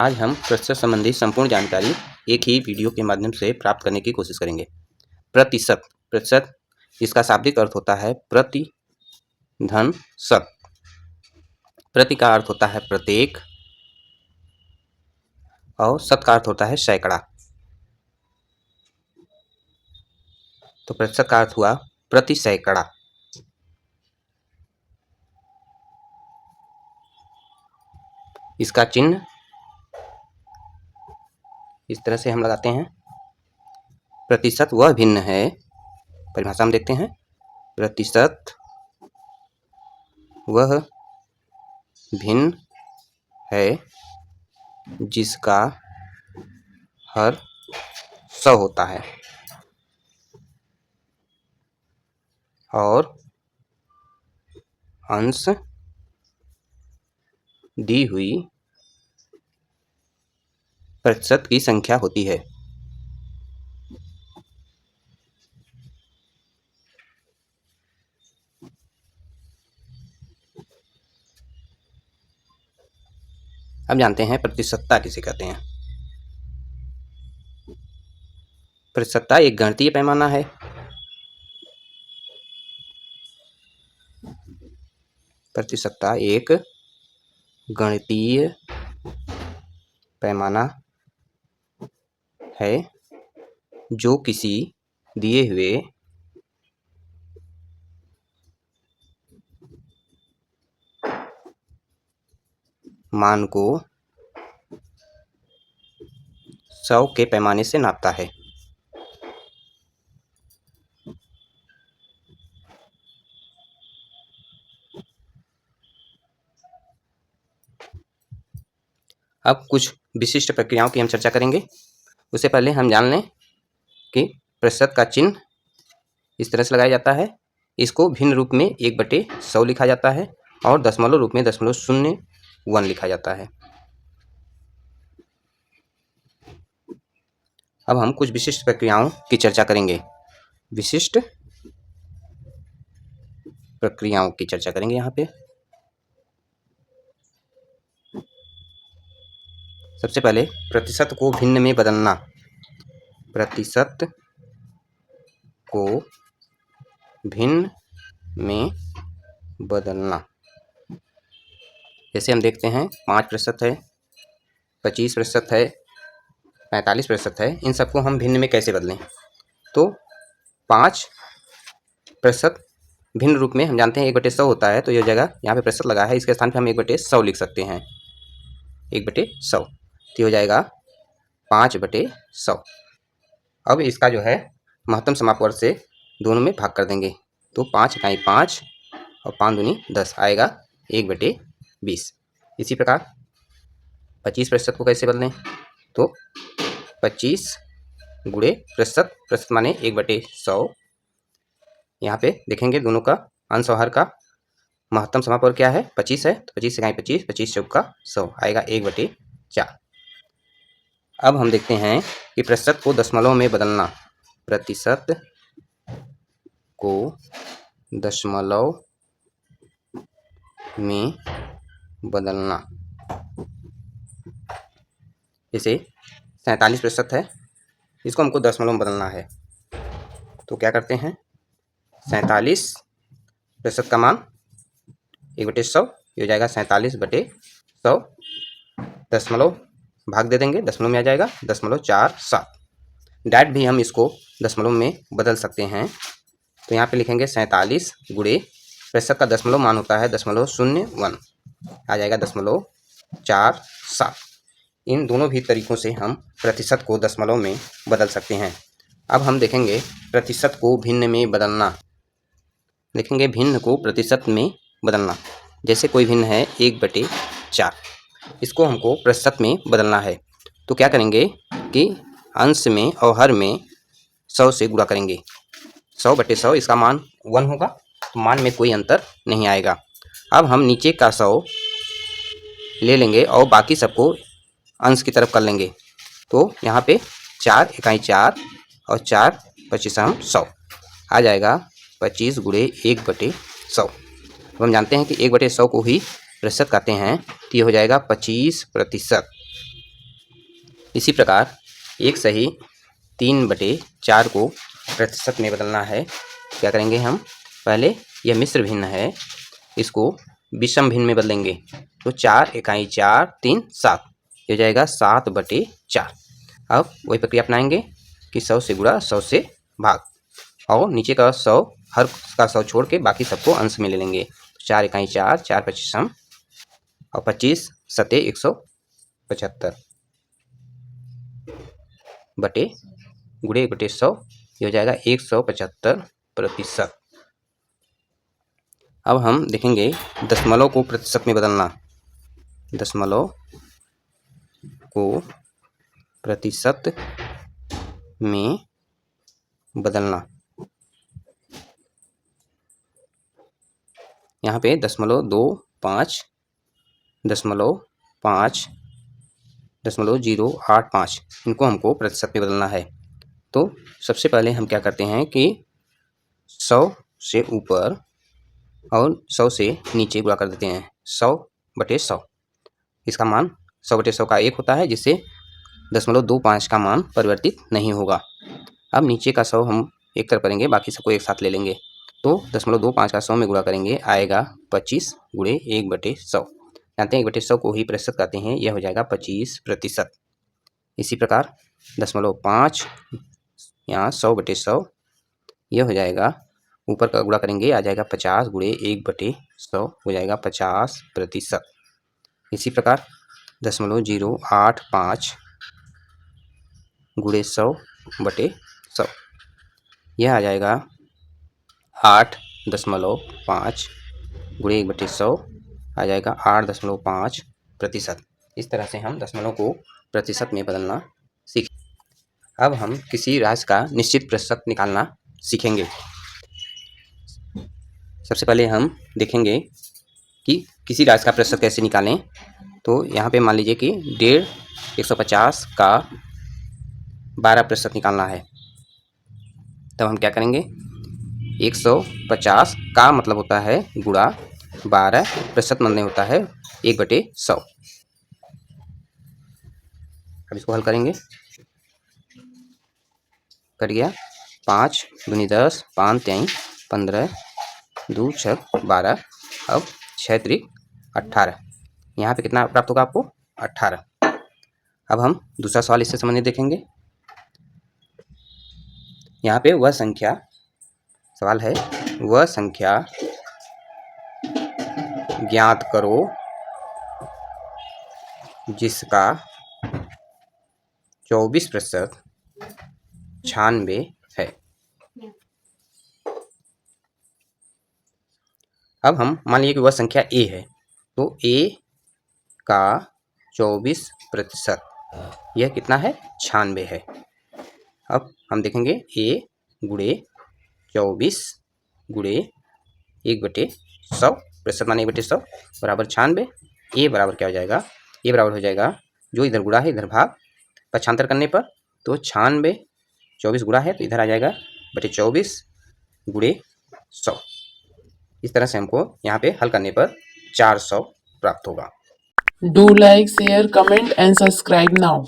आज हम प्रतिशत संबंधी संपूर्ण जानकारी एक ही वीडियो के माध्यम से प्राप्त करने की कोशिश करेंगे। प्रतिशत प्रतिशत इसका शाब्दिक अर्थ होता है प्रति धन शत। प्रति का अर्थ होता है प्रत्येक और शत का अर्थ होता है सैकड़ा। तो प्रतिशत का अर्थ हुआ प्रति सैकड़ा। इसका चिन्ह इस तरह से हम लगाते हैं। प्रतिशत वह भिन्न है, परिभाषा हम देखते हैं। प्रतिशत वह भिन्न है जिसका हर 100 होता है और अंश दी हुई प्रतिशत की संख्या होती है। अब जानते हैं प्रतिशतता किसे कहते हैं। प्रतिशतता एक गणितीय पैमाना है। प्रतिशतता एक गणितीय पैमाना है जो किसी दिए हुए मान को 100 के पैमाने से नापता है। अब कुछ विशिष्ट प्रक्रियाओं की हम चर्चा करेंगे। उससे पहले हम जान लें कि प्रतिशत का चिन्ह इस तरह से लगाया जाता है। इसको भिन्न रूप में 1/100 लिखा जाता है और दशमलव रूप में 0.01 लिखा जाता है। अब हम कुछ विशिष्ट प्रक्रियाओं की चर्चा करेंगे। विशिष्ट प्रक्रियाओं की चर्चा करेंगे यहाँ पे। सबसे पहले प्रतिशत को भिन्न में बदलना। प्रतिशत को भिन्न में बदलना। जैसे हम देखते हैं 5% है, 25% है, 45% है। इन सबको हम भिन्न में कैसे बदलें? तो 5% भिन्न रूप में हम जानते हैं 1/100 होता है, तो ये जगह यहाँ पे प्रतिशत लगा है, इसके स्थान पे हम 1/100 लिख सकते हैं। 1/100 तो हो जाएगा 5/100। अब इसका जो है महत्तम समापवर्ग से दोनों में भाग कर देंगे, तो 5 × 5 और 5 दूनी 10 आएगा 1/20। इसी प्रकार 25% को कैसे बदलें? तो 25 गुणे प्रतिशत, प्रतिशत माने 1/100। यहाँ पे देखेंगे दोनों का अंश और हर का महत्तम समापवर्ग क्या है? 25 है, तो 25 से 25, 25 चौका 100 आएगा 1/4। अब हम देखते हैं कि प्रतिशत को दशमलव में बदलना। प्रतिशत को दशमलव में बदलना। जैसे 47% है, इसको हमको दशमलव में बदलना है, तो क्या करते हैं? 47% का मान 1/100 हो जाएगा 47/100। दशमलव भाग दे देंगे, दशमलव में आ जाएगा 0.47। डायरेक्ट भी हम इसको दशमलव में बदल सकते हैं। तो यहाँ पे लिखेंगे 47 गुणे प्रतिशत का दशमलव मान होता है 0.01, आ जाएगा 0.47। इन दोनों भी तरीकों से हम प्रतिशत को दशमलव में बदल सकते हैं। अब हम देखेंगे प्रतिशत को भिन्न में बदलना। देखेंगे भिन्न को प्रतिशत में बदलना। जैसे कोई भिन्न है 1/4, इसको हमको प्रतिशत में बदलना है, तो क्या करेंगे कि अंश में और हर में 100 से गुणा करेंगे। 100/100 इसका मान 1 होगा, तो मान में कोई अंतर नहीं आएगा। अब हम नीचे का 100 ले लेंगे और बाकी सबको अंश की तरफ कर लेंगे, तो यहाँ पे 4 × 4 और 4 × 25 100 आ जाएगा 25 गुणे 1/100। तो हम जानते हैं कि 1/100 को ही प्रतिशत कहते हैं, तो ये हो जाएगा 25%। इसी प्रकार एक सही 3/4 को प्रतिशत में बदलना है। क्या करेंगे हम, पहले यह मिश्र भिन्न है, इसको विषम भिन्न में बदलेंगे। तो 4 इकाई 4 3 7, ये हो जाएगा 7/4। अब वही प्रक्रिया अपनाएंगे कि 100 से गुणा 100 से भाग, और नीचे का 100 हर का 100 छोड़ के बाकी सबको अंश में ले लेंगे। 4 इकाई 4 4 25 और 25 सते 175 बटे गुणे 1/100, ये हो जाएगा 175%। अब हम देखेंगे दशमलव को प्रतिशत में बदलना। दशमलव को प्रतिशत में बदलना। यहाँ पे 0.25, 0.5, 0.085 इनको हमको प्रतिशत में बदलना है। तो सबसे पहले हम क्या करते हैं कि 100 से ऊपर और 100 से नीचे गुणा कर देते हैं। 100/100, इसका मान 100/100 का 1 होता है, जिससे 0.25 का मान परिवर्तित नहीं होगा। अब नीचे का 100 हम एक तरफ करेंगे, बाकी सबको एक साथ ले लेंगे। तो 0.25 का 100 में गुणा करेंगे, आएगा 25 गुणे 1/100। जानते हैं 1/100 को ही प्रतिशत कहते हैं, यह हो जाएगा 25%। इसी प्रकार 0.5 यहाँ 100/100, यह हो जाएगा, ऊपर का गुणा करेंगे आ जाएगा 50 गुणे 1/100, हो जाएगा 50%। इसी प्रकार 0.085 गुणे 100/100, यह आ जाएगा 8.5 गुणे 1/100, आ जाएगा 8.5%। इस तरह से हम दशमलव को प्रतिशत में बदलना सीखें। अब हम किसी राशि का निश्चित प्रतिशत निकालना सीखेंगे। सबसे पहले हम देखेंगे कि किसी राशि का प्रतिशत कैसे निकालें। तो यहाँ पे मान लीजिए कि 150 का 12% निकालना है। तब हम क्या करेंगे, 150 का मतलब होता है गुणा 12%, मतलब होता है 1/100। अब इसको हल करेंगे, कट गया 5 दूनी 10, 5 3 15, 2 6 12, अब 6 3 18। यहाँ पे कितना प्राप्त होगा आपको, 18। अब हम दूसरा सवाल इससे संबंधित देखेंगे। यहाँ पे वह संख्या, सवाल है वह संख्या ज्ञात करो जिसका 24% 96 है। अब हम मान लीजिए कि वह संख्या a है, तो a का 24% यह कितना है, 96 है। अब हम देखेंगे a गुणे 24 गुणे 1/100, प्रतिशत माने 1/100 बराबर 96। a बराबर क्या हो जाएगा, a बराबर हो जाएगा, जो इधर गुणा है इधर भाग, पक्षांतर करने पर तो 96, 24 गुणा है तो इधर आ जाएगा बटे 24 गुणे 100। इस तरह से हमको यहाँ पे हल करने पर 400 प्राप्त होगा। Do like, share, comment and subscribe now.